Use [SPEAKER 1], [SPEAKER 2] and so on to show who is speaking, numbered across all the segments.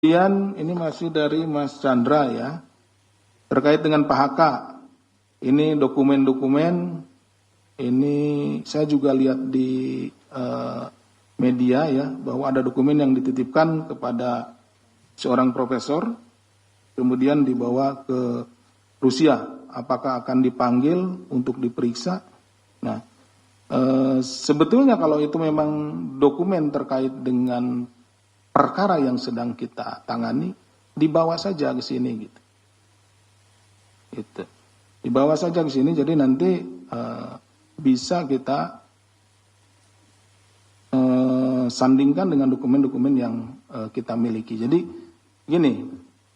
[SPEAKER 1] Kemudian ini masih dari Mas Chandra ya, terkait dengan Pak HK. Ini dokumen-dokumen, ini saya juga lihat di media ya, bahwa ada dokumen yang dititipkan kepada seorang profesor, kemudian dibawa ke Rusia. Apakah akan dipanggil untuk diperiksa? Nah, sebetulnya kalau itu memang dokumen terkait dengan perkara yang sedang kita tangani, dibawa saja ke sini gitu. Gitu. Dibawa saja ke sini, jadi nanti bisa kita sandingkan dengan dokumen-dokumen yang kita miliki. Jadi gini,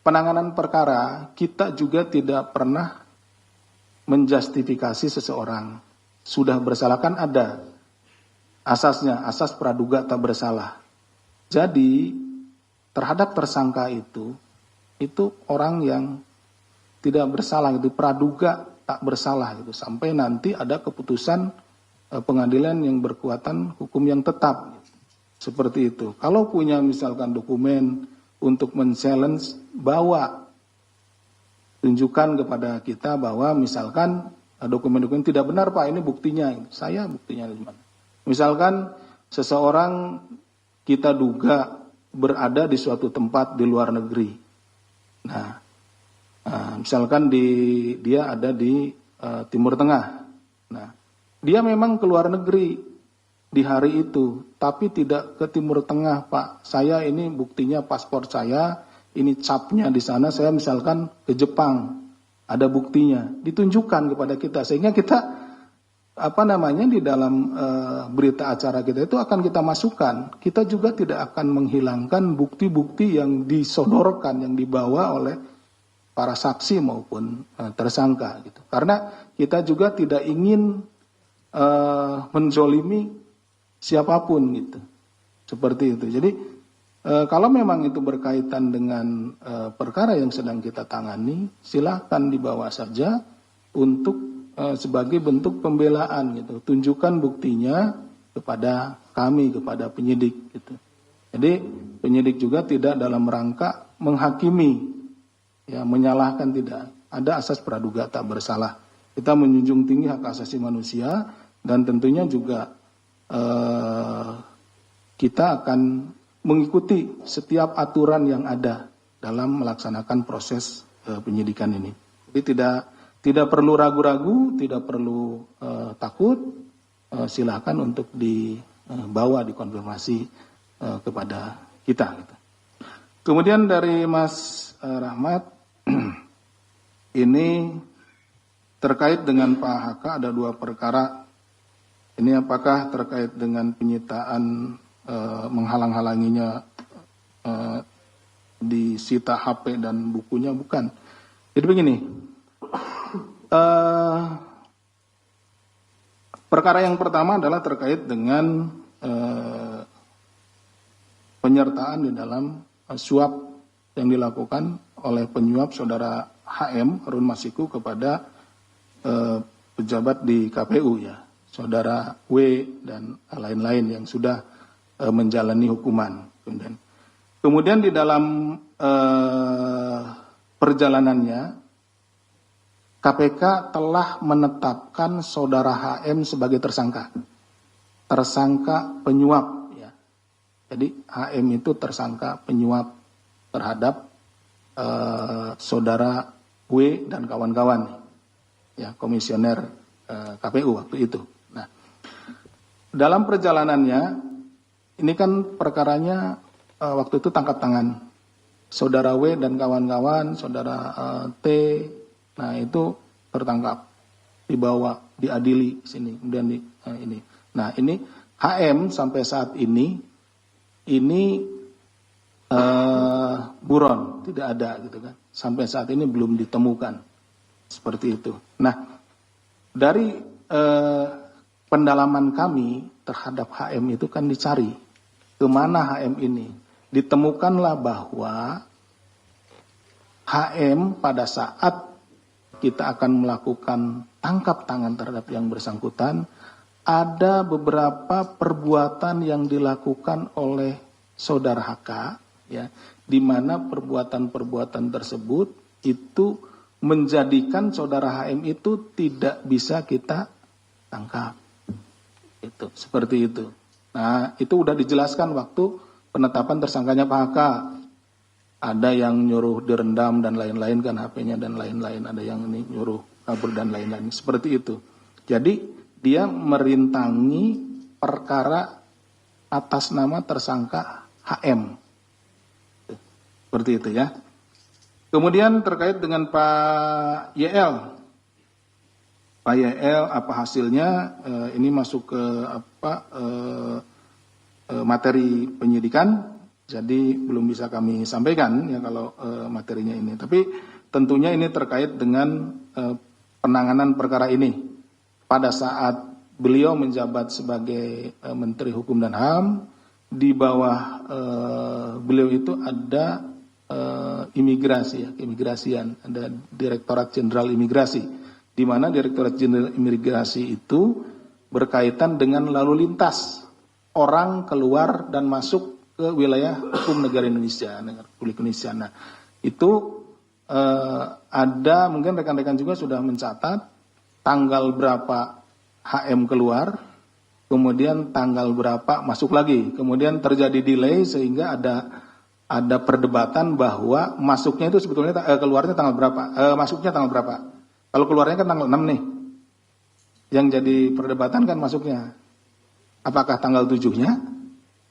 [SPEAKER 1] penanganan perkara kita juga tidak pernah menjustifikasi seseorang. Sudah bersalah kan ada asasnya, asas praduga tak bersalah. Jadi terhadap tersangka itu orang yang tidak bersalah, itu praduga tak bersalah itu, sampai nanti ada keputusan pengadilan yang berkekuatan hukum yang tetap. Seperti itu. Kalau punya misalkan dokumen untuk men-challenge, bawa, tunjukkan kepada kita bahwa misalkan dokumen-dokumen tidak benar Pak, ini buktinya. Saya buktinya di mana? Misalkan seseorang kita duga berada di suatu tempat di luar negeri. Nah, misalkan dia ada di Timur Tengah. Nah, dia memang ke luar negeri di hari itu, tapi tidak ke Timur Tengah Pak. Saya ini buktinya paspor saya, ini capnya di sana. Saya misalkan ke Jepang, ada buktinya, ditunjukkan kepada kita sehingga kita di dalam berita acara kita itu akan kita masukkan. Kita juga tidak akan menghilangkan bukti-bukti yang disodorkan, yang dibawa oleh para saksi maupun tersangka gitu. Karena kita juga tidak ingin menzolimi siapapun gitu. Seperti itu. Jadi kalau memang itu berkaitan dengan perkara yang sedang kita tangani, silakan dibawa saja untuk sebagai bentuk pembelaan gitu. Tunjukkan buktinya kepada kami, kepada penyidik gitu. Jadi penyidik juga tidak dalam rangka menghakimi, ya, menyalahkan, tidak. Ada asas praduga tak bersalah. Kita menjunjung tinggi hak asasi manusia dan tentunya juga kita akan mengikuti setiap aturan yang ada dalam melaksanakan proses penyidikan ini. Jadi tidak perlu ragu-ragu, tidak perlu takut, silakan untuk dibawa, dikonfirmasi kepada kita. Kemudian dari Mas Rahmat, ini terkait dengan Pak HK ada 2 perkara. Ini apakah terkait dengan penyitaan menghalang-halanginya disita HP dan bukunya? Bukan. Jadi begini. Perkara yang pertama adalah terkait dengan penyertaan di dalam suap yang dilakukan oleh penyuap saudara HM Harun Masiku kepada pejabat di KPU ya, saudara W dan lain-lain yang sudah menjalani hukuman. Kemudian di dalam perjalanannya KPK telah menetapkan saudara HM sebagai tersangka penyuap ya. Jadi HM itu tersangka penyuap terhadap saudara W dan kawan-kawan ya, komisioner KPU waktu itu. Nah, dalam perjalanannya ini kan perkaranya waktu itu tangkap tangan saudara W dan kawan-kawan, saudara T. Nah, itu tertangkap, dibawa, diadili sini, kemudian ini. Nah, ini HM sampai saat ini buron, tidak ada gitu kan. Sampai saat ini belum ditemukan. Seperti itu. Nah, dari pendalaman kami terhadap HM itu kan dicari kemana HM ini. Ditemukanlah bahwa HM pada saat kita akan melakukan tangkap tangan terhadap yang bersangkutan, ada beberapa perbuatan yang dilakukan oleh saudara HK ya, di mana perbuatan-perbuatan tersebut itu menjadikan saudara HM itu tidak bisa kita tangkap. Itu seperti itu. Nah, itu udah dijelaskan waktu penetapan tersangkanya Pak HK. Ada yang nyuruh direndam dan lain-lain kan HP-nya dan lain-lain. Ada yang ini nyuruh kabur dan lain-lain. Seperti itu. Jadi dia merintangi perkara atas nama tersangka HM. Seperti itu ya. Kemudian terkait dengan Pak YL. Pak YL apa hasilnya? Ini masuk ke materi penyidikan. Jadi belum bisa kami sampaikan ya kalau materinya ini. Tapi tentunya ini terkait dengan penanganan perkara ini. Pada saat beliau menjabat sebagai Menteri Hukum dan HAM, di bawah beliau itu ada keimigrasian, ada Direktorat Jenderal Imigrasi, di mana Direktorat Jenderal Imigrasi itu berkaitan dengan lalu lintas orang keluar dan masuk ke wilayah hukum negara Indonesia, negara Republik Indonesia. Nah, itu ada mungkin rekan-rekan juga sudah mencatat tanggal berapa HM keluar, kemudian tanggal berapa masuk lagi, kemudian terjadi delay sehingga ada perdebatan bahwa masuknya itu sebetulnya keluarnya tanggal berapa, masuknya tanggal berapa. Kalau keluarnya kan tanggal 6 nih, yang jadi perdebatan kan masuknya, apakah tanggal 7-nya?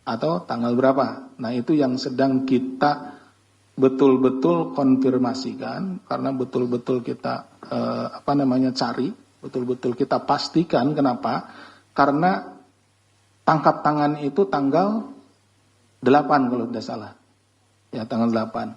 [SPEAKER 1] Atau tanggal berapa. Nah, itu yang sedang kita betul-betul konfirmasikan, karena betul-betul kita cari, betul-betul kita pastikan. Kenapa? Karena tangkap tangan itu tanggal 8 kalau tidak salah. Ya, tanggal 8.